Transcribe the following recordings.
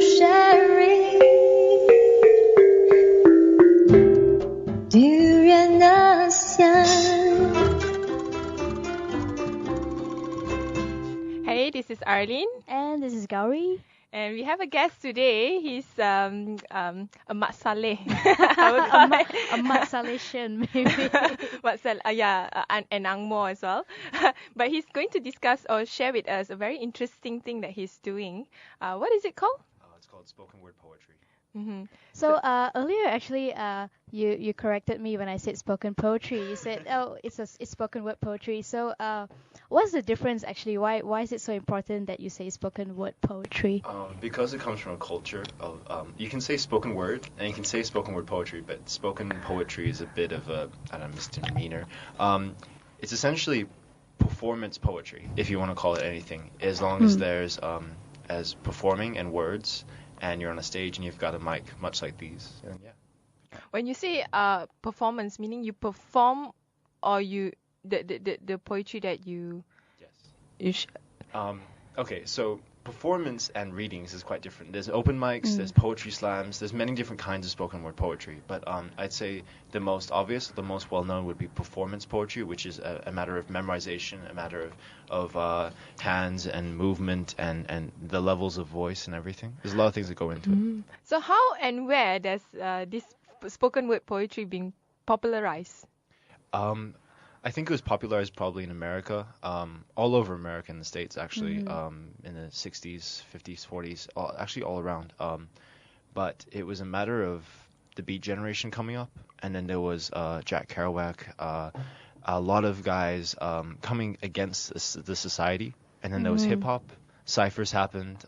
sharing. Durian ASEAN. Hey, this is Arlene, And this is Gowri. and we have a guest today. He's a Mat Saleh. A Malaysian, maybe. An Angmo as well. But he's going to discuss or share with us a very interesting thing that he's doing. What is it called? It's called spoken word poetry. Mm-hmm. So earlier, actually, you corrected me when I said spoken poetry. You said, oh, it's spoken word poetry. So what's the difference actually? Why is it so important that you say spoken word poetry? Because it comes from a culture of, you can say spoken word and you can say spoken word poetry, but spoken poetry is a bit of a, I don't know, misdemeanor. It's essentially performance poetry, if you want to call it anything, as long as there's as performing and words, and you're on a stage and you've got a mic, much like these. And yeah. When you say performance, meaning you perform, or you the poetry that you Yes. Okay, so performance and readings is quite different. There's open mics, there's poetry slams, there's many different kinds of spoken word poetry. But I'd say the most obvious, the most well-known would be performance poetry, which is a matter of memorization, a matter of hands and movement and the levels of voice and everything. There's a lot of things that go into it. So how and where does this spoken word poetry being popularized? I think it was popularized probably in America, all over America, in the States actually, in the 60s, 50s, 40s, actually all around. But it was a matter of the Beat generation coming up, and then there was Jack Kerouac, a lot of guys coming against the society, and then there was hip-hop. Ciphers happened.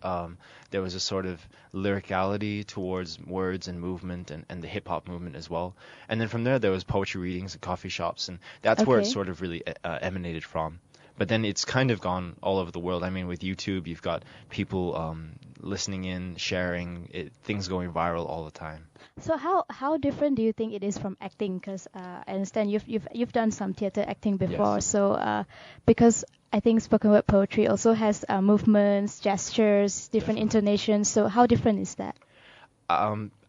There was a sort of lyricality towards words and movement and the hip-hop movement as well. And then from there was poetry readings at coffee shops, and that's where it sort of really emanated from. But then it's kind of gone all over the world. I mean, with YouTube, you've got people listening in, sharing, things going viral all the time. So how different do you think it is from acting? Because I understand you've done some theater acting before. Yes. So because I think spoken word poetry also has movements, gestures, different intonations. So how different is that?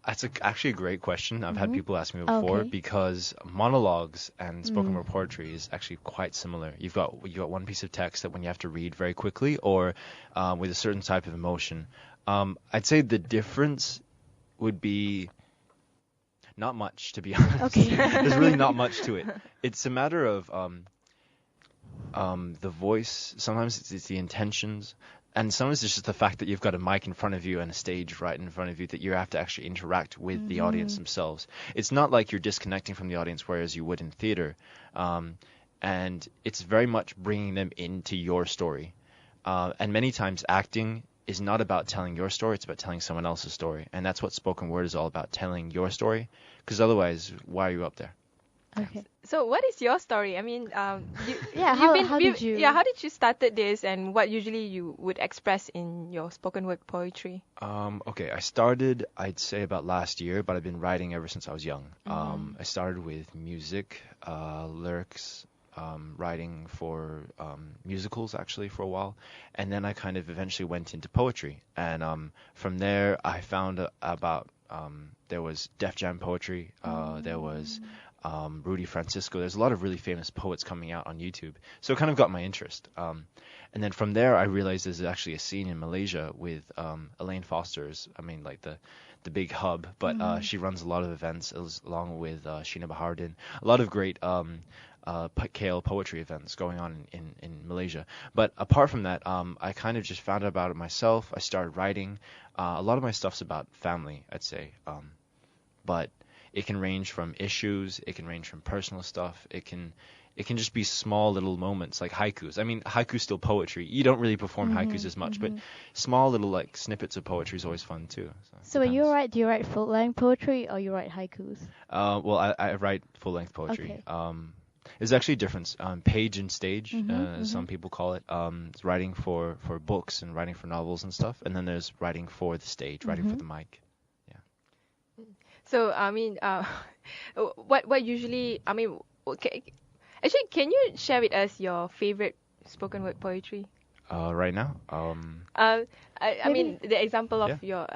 That's actually a great question. I've had people ask me before because monologues and spoken word poetry is actually quite similar. You got one piece of text that when you have to read very quickly or with a certain type of emotion. I'd say the difference would be not much, to be honest. Okay. There's really not much to it. It's a matter of the voice. Sometimes it's the intentions. And sometimes it's just the fact that you've got a mic in front of you and a stage right in front of you that you have to actually interact with the audience themselves. It's not like you're disconnecting from the audience, whereas you would in theater. And it's very much bringing them into your story. And many times acting is not about telling your story, it's about telling someone else's story. And that's what spoken word is all about, telling your story. Because otherwise, why are you up there? Okay. So what is your story? I mean, How did you? how did you started this, and what usually you would express in your spoken word poetry? Okay, I started, I'd say about last year, but I've been writing ever since I was young. I started with music, lyrics, writing for musicals actually for a while, and then I kind of eventually went into poetry. And from there, I found about there was Def Jam poetry, there was Rudy Francisco. There's a lot of really famous poets coming out on YouTube. So it kind of got my interest. And then from there, I realized there's actually a scene in Malaysia with Elaine Foster's, like the big hub, but she runs a lot of events along with Sheena Bahardin. A lot of great KL poetry events going on in Malaysia. But apart from that, I kind of just found out about it myself. I started writing. A lot of my stuff's about family, I'd say. But it can range from issues, it can range from personal stuff, it can just be small little moments like haikus. I mean, haiku's still poetry. You don't really perform haikus as much, but small little like snippets of poetry is always fun too. So when you write, do you write full-length poetry or you write haikus? Well, I write full-length poetry. Okay. There's actually a difference. Page and stage, some people call it. It's writing for books and writing for novels and stuff. And then there's writing for the stage, writing for the mic. So I mean, what usually? I mean, okay, actually, can you share with us your favorite spoken word poetry? Right now. I mean, the example of your,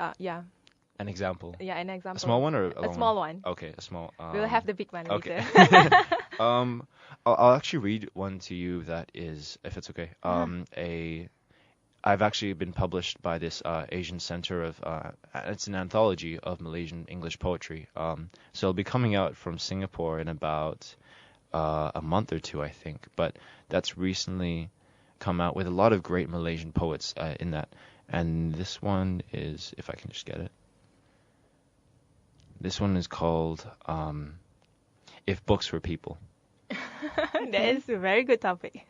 An example. Yeah, an example. A small one or a small one? Okay, a small. We'll have the big one okay. later. I'll actually read one to you that is, if it's okay. I've actually been published by this Asian Center of, it's an anthology of Malaysian English poetry. So it'll be coming out from Singapore in about a month or two, I think. But that's recently come out with a lot of great Malaysian poets in that. And this one is, if I can just get it. This one is called If Books Were People. That is a very good topic.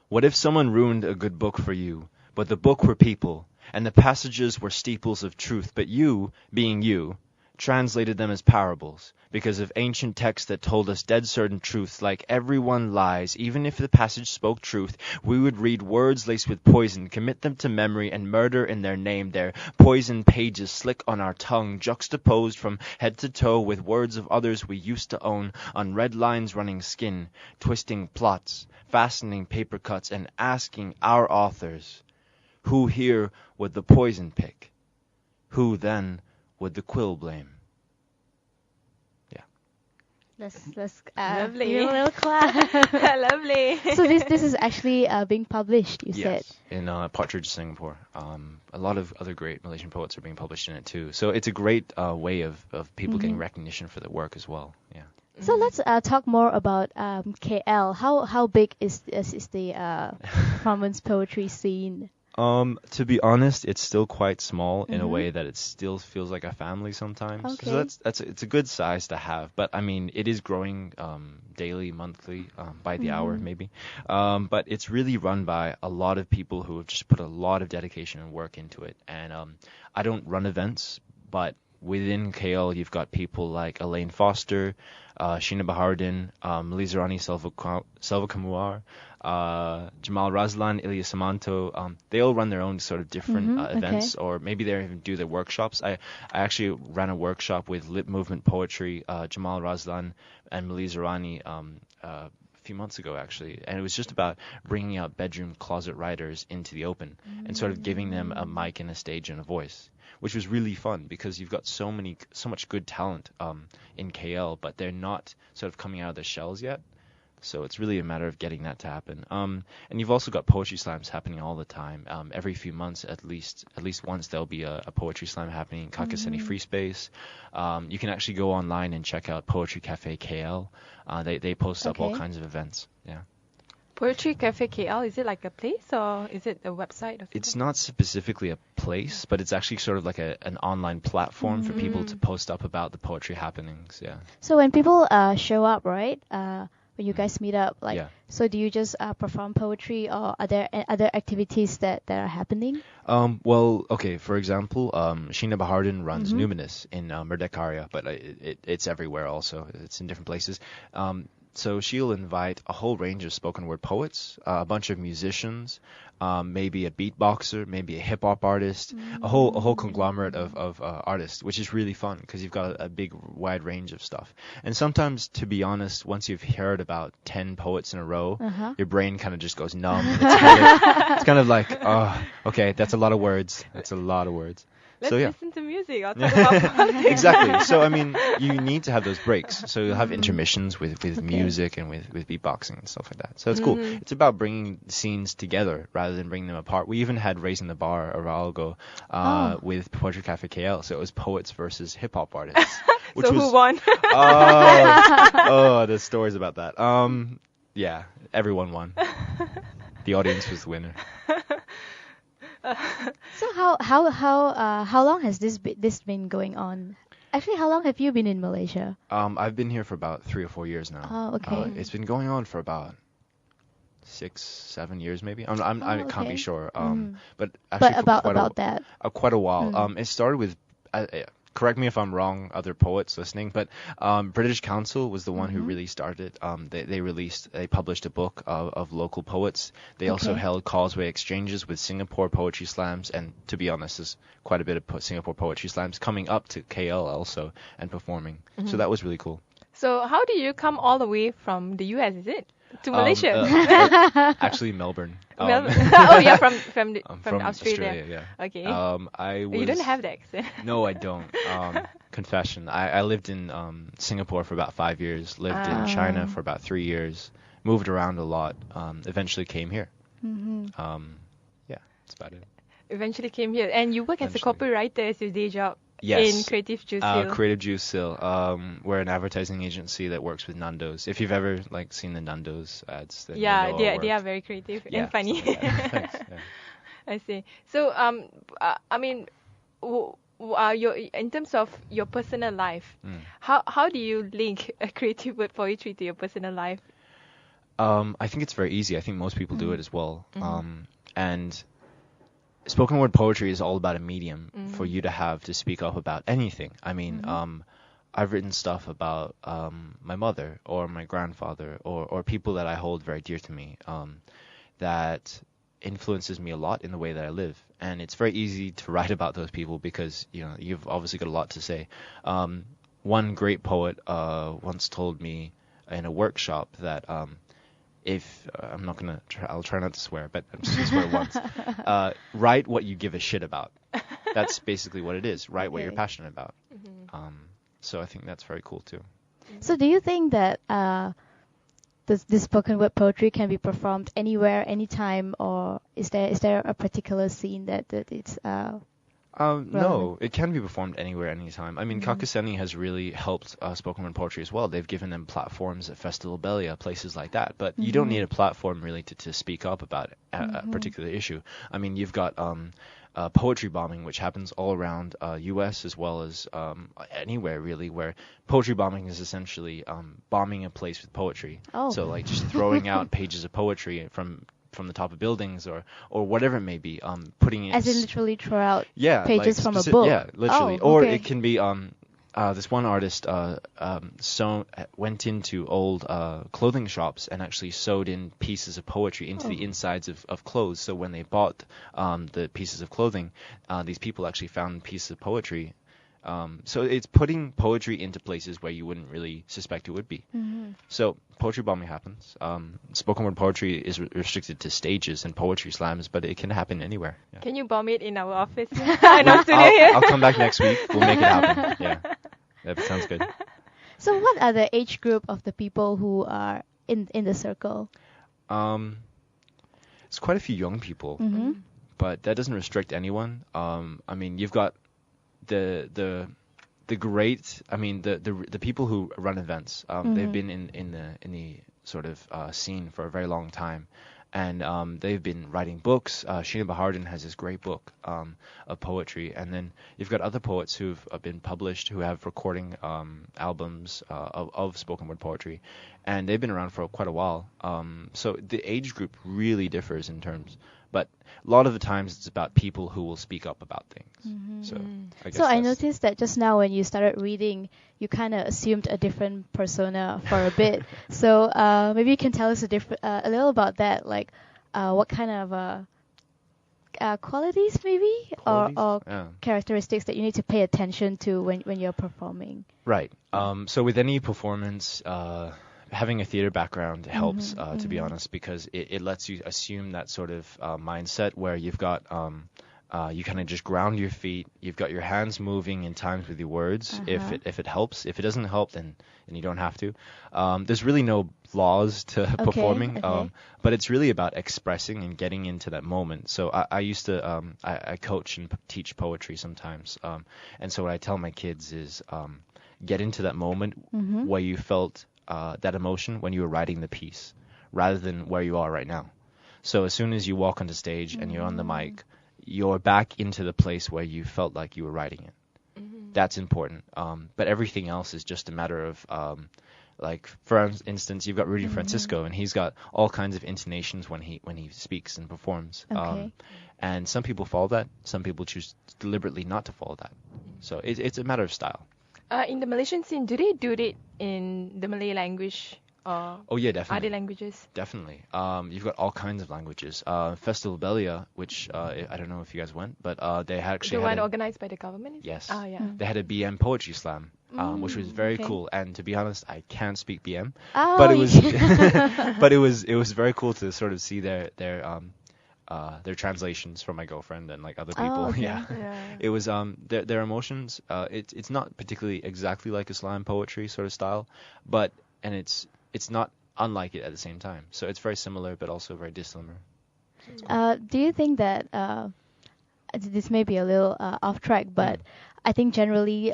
What if someone ruined a good book for you, but the book were people, and the passages were steeples of truth, but you, being you, translated them as parables, because of ancient texts that told us dead certain truths, like everyone lies, even if the passage spoke truth, we would read words laced with poison, commit them to memory, and murder in their name, their poisoned pages slick on our tongue, juxtaposed from head to toe with words of others we used to own, on red lines running skin, twisting plots, fastening paper cuts, and asking our authors, who here would the poison pick? Who then would the quill blame? Yeah. Let's Lovely. give a little clap. Lovely. So this is actually being published, you said. Yes, in Partridge, Singapore. A lot of other great Malaysian poets are being published in it too. So it's a great way of people getting recognition for their work as well. Yeah. So let's talk more about KL. How big is the performance poetry scene? To be honest, it's still quite small in a way that it still feels like a family sometimes. Okay. So it's a good size to have. But I mean, it is growing daily, monthly, by the hour maybe. But it's really run by a lot of people who have just put a lot of dedication and work into it. And I don't run events, but within KL, you've got people like Elaine Foster, Sheena Bahardin, Melizarani Selva Kamuar, Jamal Razlan, Ilya Samanto. They all run their own sort of different events, or maybe they even do their workshops. I actually ran a workshop with Lip Movement Poetry, Jamal Razlan and Melizarani a few months ago, actually. And it was just about bringing out bedroom closet writers into the open and sort of giving them a mic and a stage and a voice, which was really fun because you've got so much good talent in KL, but they're not sort of coming out of their shells yet. So it's really a matter of getting that to happen. And you've also got poetry slams happening all the time. Every few months, at least once, there'll be a poetry slam happening in Kakaseni Free Space. You can actually go online and check out Poetry Cafe KL. They post up all kinds of events. Yeah. Poetry Cafe KL, is it like a place or is it a website? Or it's not specifically a place, but it's actually sort of like an online platform for people to post up about the poetry happenings. Yeah. So when people show up, right? When you guys meet up, so do you just perform poetry, or are there other activities that are happening? Well, okay, for example, Sheena Bahardin runs Numinous in Merdekaria, but it's everywhere also. It's in different places. So she'll invite a whole range of spoken word poets, a bunch of musicians, maybe a beatboxer, maybe a hip hop artist, a whole conglomerate of artists, which is really fun because you've got a big wide range of stuff. And sometimes, to be honest, once you've heard about 10 poets in a row, your brain kind of just goes numb. And it's kind of like, oh, okay, that's a lot of words. That's a lot of words. Let's So yeah. listen to music. I'll talk about politics. Exactly. So I mean, you need to have those breaks. So you'll have intermissions with music and with beatboxing and stuff like that. So it's cool. It's about bringing scenes together rather than bringing them apart. We even had Raising the Bar a while ago with Poetry Cafe KL. So it was poets versus hip hop artists. So who won? The stories about that. Yeah, everyone won. The audience was the winner. So how long has this been going on? Actually, how long have you been in Malaysia? I've been here for about 3 or 4 years now. Oh, okay. It's been going on for about 6-7 years, maybe. I can't be sure. But actually, quite a while. It started with. Correct me if I'm wrong, other poets listening, but British Council was the one who really started. They published a book of local poets. They also held causeway exchanges with Singapore poetry slams, and to be honest, there's quite a bit of Singapore poetry slams coming up to KL also and performing. So that was really cool. So how do you come all the way from the US, is it? To Malaysia? Actually, Melbourne. Oh yeah, I'm from Australia. yeah. Okay. I was. You don't have the accent. No, I don't. Confession. I lived in Singapore for about 5 years. Lived in China for about 3 years. Moved around a lot. Eventually came here. Yeah, that's about it. Eventually came here, and you work as a Eventually. copywriter as your day job. Yes. In Creative Juice Seal. Creative Juice Seal. We're an advertising agency that works with Nando's. If you've ever seen the Nando's ads, then you know our they work. are very creative Yeah, and funny. something like that. Thanks. Yeah. I see. So I mean, in terms of your personal life, how do you link a creative word poetry to your personal life? I think it's very easy. I think most people do it as well. And spoken word poetry is all about a medium for you to have to speak up about anything. I mean, I've written stuff about my mother or my grandfather or people that I hold very dear to me that influences me a lot in the way that I live. And it's very easy to write about those people because, you've obviously got a lot to say. One great poet once told me in a workshop that if I'll try not to swear, but I'm just gonna swear once. Write what you give a shit about. That's basically what it is. Write what you're passionate about. So I think that's very cool too. So do you think that this spoken word poetry can be performed anywhere, anytime, or is there a particular scene that it's no, it can be performed anywhere, anytime. I mean, Kakaseni has really helped spoken word poetry as well. They've given them platforms at Festival Belia, places like that. But you don't need a platform really to speak up about a particular issue. I mean, you've got poetry bombing, which happens all around U.S. as well as anywhere really, where poetry bombing is essentially bombing a place with poetry. Oh. So like just throwing out pages of poetry from the top of buildings or whatever it may be, putting it as in literally throw out like pages from a book. Yeah, literally. Oh, or okay. it can be this one artist went into old clothing shops and actually sewed in pieces of poetry into the insides of clothes. So when they bought the pieces of clothing, these people actually found pieces of poetry. So it's putting poetry into places where you wouldn't really suspect it would be. So poetry bombing happens. Spoken word poetry is restricted to stages and poetry slams, but it can happen anywhere. Yeah. Can you bomb it in our office? In our studio here? I'll come back next week. We'll make it happen. Yeah, that sounds good. So what are the age group of the people who are in the circle? It's quite a few young people, but that doesn't restrict anyone. I mean, you've got the great, I mean, the people who run events, they've been in the sort of scene for a very long time, and they've been writing books. Sheena Bahardin has this great book of poetry, and then you've got other poets who've been published who have recording albums of spoken word poetry, and they've been around for quite a while. So the age group really differs in terms. But a lot of the times it's about people who will speak up about things. So I guess I noticed that just now when you started reading, you kind of assumed a different persona for a bit. So maybe you can tell us a little about that, like what kind of qualities maybe or characteristics that you need to pay attention to when you're performing. Right. So with any performance, having a theater background helps, to be honest, because it lets you assume that sort of mindset where you've got you kind of just ground your feet. You've got your hands moving in times with your words. If it helps, if it doesn't help, then you don't have to. There's really no laws to performing, but it's really about expressing and getting into that moment. So I used to I coach and teach poetry sometimes, and so what I tell my kids is get into that moment where you felt that emotion when you were writing the piece, rather than where you are right now. So as soon as you walk onto stage and you're on the mic, you're back into the place where you felt like you were writing it. That's important. But everything else is just a matter of, like for instance, you've got Rudy Francisco, and he's got all kinds of intonations when he speaks and performs. And some people follow that. Some people choose deliberately not to follow that. So it's a matter of style. In the Malaysian scene, do they do it in the Malay language or definitely. other languages? Definitely. You've got all kinds of languages. Festival Belia, which I don't know if you guys went, but they had actually the one organized by the government? Yes. Oh, yeah. They had a BM poetry slam, which was very cool. And to be honest, I can't speak BM, Oh, but it was but it was very cool to sort of see their They're translations from my girlfriend and like other people. Oh, okay. Yeah. It was their emotions. It's not particularly exactly like a slam poetry sort of style, but it's not unlike it at the same time. So it's very similar, but also very dissimilar. Do you think that this may be a little off track, but I think generally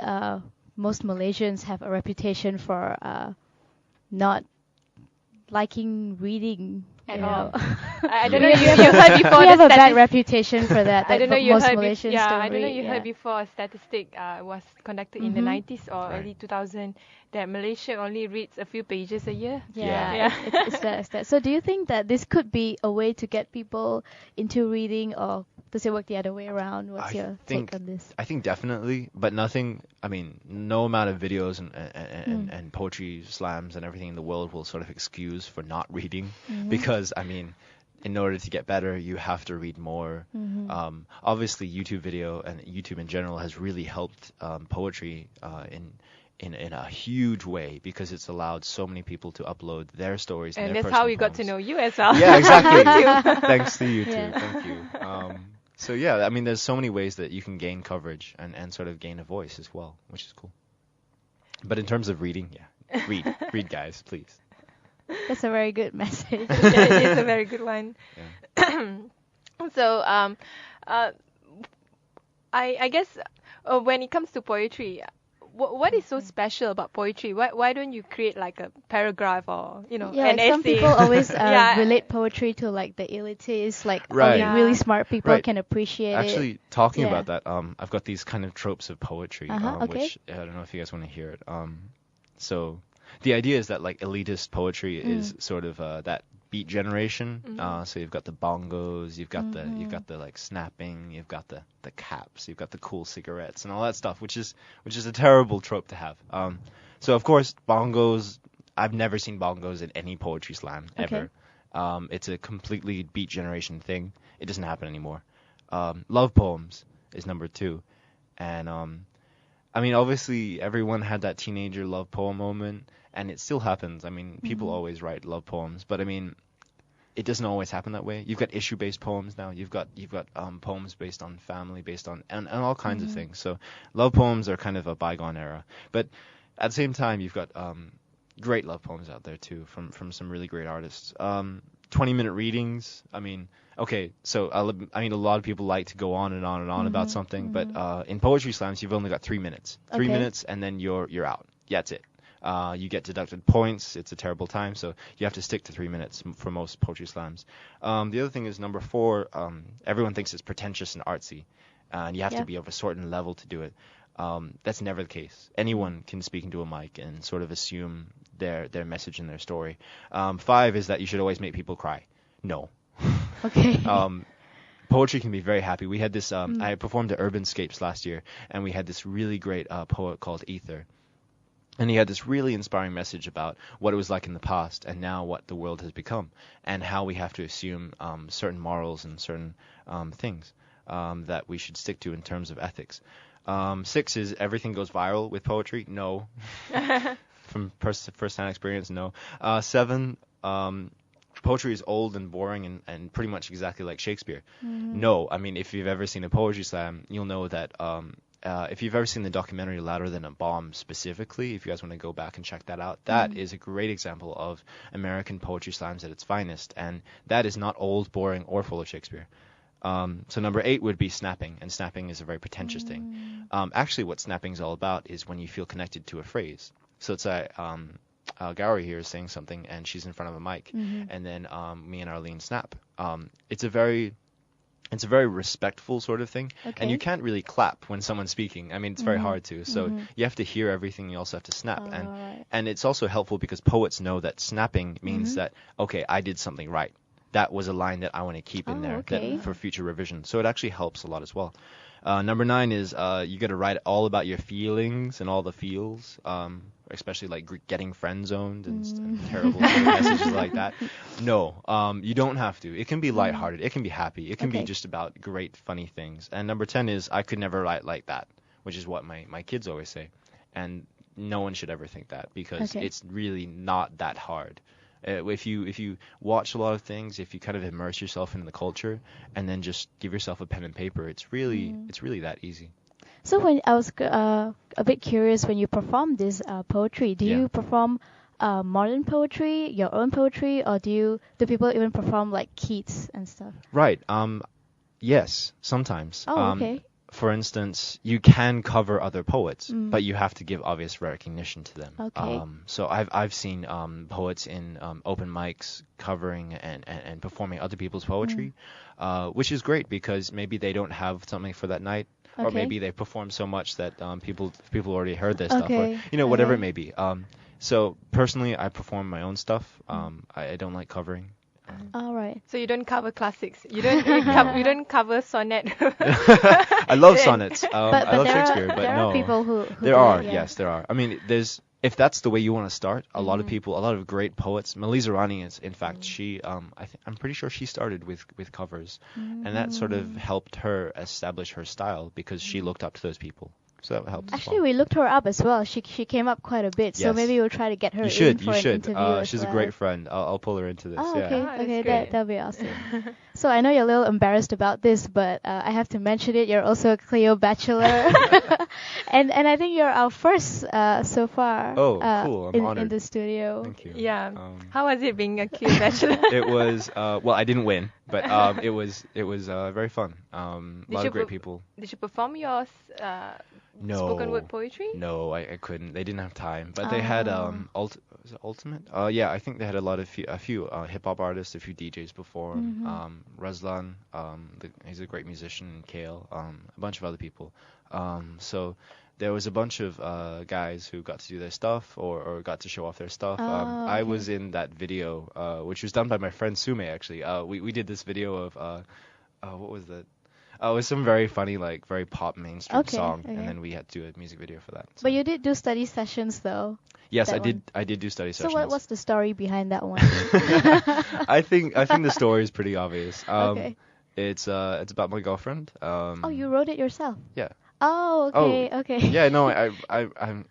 most Malaysians have a reputation for not liking reading At you all. know. I don't know you heard before We have the a bad statistic. reputation for that. I don't know you most heard Malaysians yeah, don't I don't know read, you yeah. heard before a statistic was conducted in the 90s or Right. early 2000 that Malaysia only reads a few pages a year. Yeah, Yeah. it's that. So do you think that this could be a way to get people into reading, or does it work the other way around? What's your take on this? I think definitely, but nothing. I mean, no amount of videos and poetry slams and everything in the world will sort of excuse for not reading, because I mean, in order to get better, you have to read more. Obviously, YouTube video and YouTube in general has really helped poetry in a huge way, because it's allowed so many people to upload their stories And their that's how personal we got to poems. know you as well. Yeah, exactly. Thanks to you too. Yeah. Thank you. So yeah, I mean, there's so many ways that you can gain coverage and sort of gain a voice as well, which is cool. But in terms of reading, yeah, read, guys, please. That's a very good message. Yeah, it is a very good one. Yeah. So I guess when it comes to poetry, what is so special about poetry? Why don't you create like a paragraph or Yeah, an like some essay? people always Yeah. relate poetry to like the elitists, like Right. only really Yeah. smart people Right. can appreciate it. Actually, talking Yeah. about that, I've got these kind of tropes of poetry, Okay. which I don't know if you guys want to hear it. So the idea is that like elitist poetry is sort of that beat generation. So you've got the bongos, you've got the like snapping, you've got the caps, you've got the cool cigarettes and all that stuff, which is a terrible trope to have. So of course bongos, I've never seen bongos in any poetry slam ever. It's a completely beat generation thing. It doesn't happen anymore. Love poems is number 2, and I mean, obviously everyone had that teenager love poem moment, and it still happens. I mean, people always write love poems, but I mean, it doesn't always happen that way. You've got issue-based poems now. You've got poems based on family, based on and all kinds of things. So love poems are kind of a bygone era. But at the same time, you've got great love poems out there too from some really great artists. 20-minute readings. I mean, okay, so I mean, a lot of people like to go on and on and on about something, but in poetry slams, you've only got 3 minutes. 3 Okay. minutes, and then you're out. Yeah, that's it. You get deducted points. It's a terrible time, so you have to stick to 3 minutes for most poetry slams. The other thing is number 4. Everyone thinks it's pretentious and artsy, and you have to be of a certain level to do it. That's never the case. Anyone can speak into a mic and sort of assume their message and their story. 5 is that you should always make people cry. No. Okay. Poetry can be very happy. We had this. I performed at Urbanscapes last year, and we had this really great poet called Ether. And he had this really inspiring message about what it was like in the past and now what the world has become, and how we have to assume certain morals and certain things that we should stick to in terms of ethics. 6 is everything goes viral with poetry. No. From first-hand experience, no. 7, poetry is old and boring and pretty much exactly like Shakespeare. No. I mean, if you've ever seen a poetry slam, you'll know that if you've ever seen the documentary Louder Than a Bomb specifically, if you guys want to go back and check that out, that is a great example of American poetry slams at its finest, and that is not old, boring, or full of Shakespeare. So number 8 would be snapping, and snapping is a very pretentious thing. Actually, what snapping is all about is when you feel connected to a phrase. So it's Gowri here is saying something, and she's in front of a mic, and then me and Arlene snap. It's a very respectful sort of thing, and you can't really clap when someone's speaking. I mean, it's very hard to. So you have to hear everything. You also have to snap, and it's also helpful because poets know that snapping means that, okay, I did something right. That was a line that I want to keep in there for future revision. So it actually helps a lot as well. Number 9 is you got to write all about your feelings and all the feels, especially like getting friend zoned and terrible messages like that. No, you don't have to. It can be lighthearted. It can be happy. It can be just about great, funny things. And number 10 is I could never write like that, which is what my kids always say. And no one should ever think that, because it's really not that hard. If you watch a lot of things, if you kind of immerse yourself in the culture, and then just give yourself a pen and paper, it's really that easy. So when I was a bit curious, when you perform this poetry, do you perform modern poetry, your own poetry, or do people even perform like Keats and stuff? Right. Yes, sometimes. Oh, okay. For instance, you can cover other poets, but you have to give obvious recognition to them. Okay. So I've seen poets in open mics covering and performing other people's poetry, which is great because maybe they don't have something for that night, or maybe they perform so much that people already heard their stuff, or whatever it may be. So personally, I perform my own stuff. I don't like covering. All right. So you don't cover classics. You don't cover sonnet. I love sonnets. But I love Shakespeare, but there no. are people who there do are, it, yeah. yes, there are. I mean, if that's the way you want to start, a lot of people, a lot of great poets. Malaysia Rani is, in fact, she, I'm pretty sure she started with covers, and that sort of helped her establish her style because she looked up to those people. So that helped. Actually, we looked her up as well. She came up quite a bit, so Yes. maybe we'll try to get her You should. in for an interview as She's well. a great friend. I'll pull her into this. Oh, yeah. okay, Oh, that's okay, great. that'll be awesome. So I know you're a little embarrassed about this, but I have to mention it. You're also a CLEO Bachelor, and I think you're our first so far. Oh, cool. I'm in honored. the studio. Thank you. Yeah. How was it being a CLEO Bachelor? It was well, I didn't win, but it was very fun. A lot of great people. Did you perform your No. spoken word poetry? No, I couldn't. They didn't have time. But they had was it Ultimate? Yeah, I think they had a few hip hop artists, a few DJs perform. Razlan, he's a great musician, and Kale, a bunch of other people. So there was a bunch of guys who got to do their stuff or got to show off their stuff. I was in that video, which was done by my friend Sume actually. We did this video of what was that? It was some very funny, like very pop mainstream song, and then we had to do a music video for that. So. But you did do study sessions though. Yes, that I did. one. I did do study So sessions. what's the story behind that one? I think the story is pretty obvious. Okay. It's about my girlfriend. Oh, you wrote it yourself? Yeah. Oh, okay. Yeah, no, I'm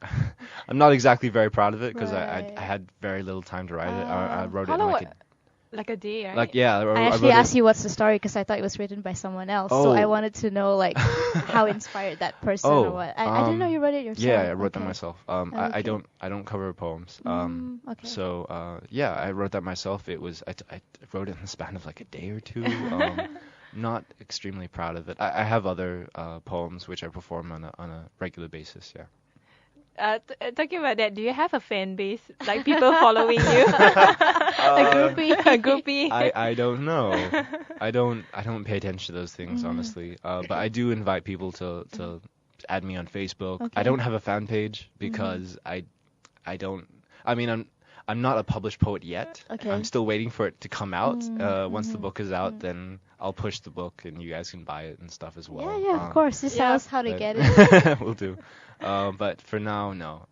not exactly very proud of it because Right. I had very little time to write it. I wrote it How in long? like Like a day, right? like yeah. I wrote actually it- asked you what's the story because I thought it was written by someone else. So I Oh. wanted to know like how inspired that person or what. I didn't know you wrote it yourself. Yeah, I wrote them Okay. myself. Okay. I don't cover poems. Okay. So yeah, I wrote that myself. It was I wrote it in the span of like a day or two. Not extremely proud of it. I have other poems which I perform on a regular basis. Yeah. Talking about that, do you have a fan base? Like people following you? A groupie. A groupie? I don't know. I don't pay attention to those things honestly. But I do invite people to add me on Facebook. Okay. I don't have a fan page because I don't. I mean I'm not a published poet yet. Okay. I'm still waiting for it to come out. Once the book is out, then I'll push the book and you guys can buy it and stuff as well. Yeah, of course. Just tell us how to but- get it. Will do. But for now, no.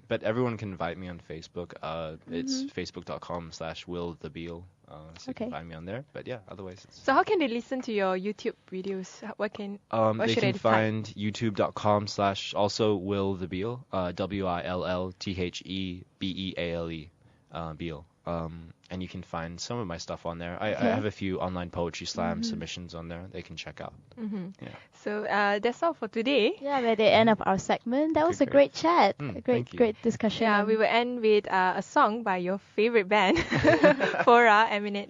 But everyone can invite me on Facebook. It's facebook.com/willthebeale. So you can Okay. find me on there. But yeah, otherwise it's... So how can they listen to your YouTube videos? What they should I can type? find youtube.com/also willthebeale. WILLTHEBEALE. Beale. And you can find some of my stuff on there. I have a few online poetry slam submissions on there they can check out. Yeah. So that's all for today. Yeah, we're at the end of our segment. That was a great. great chat. A Thank great, you. great discussion. Yeah, we will end with a song by your favorite band, Fora Eminent.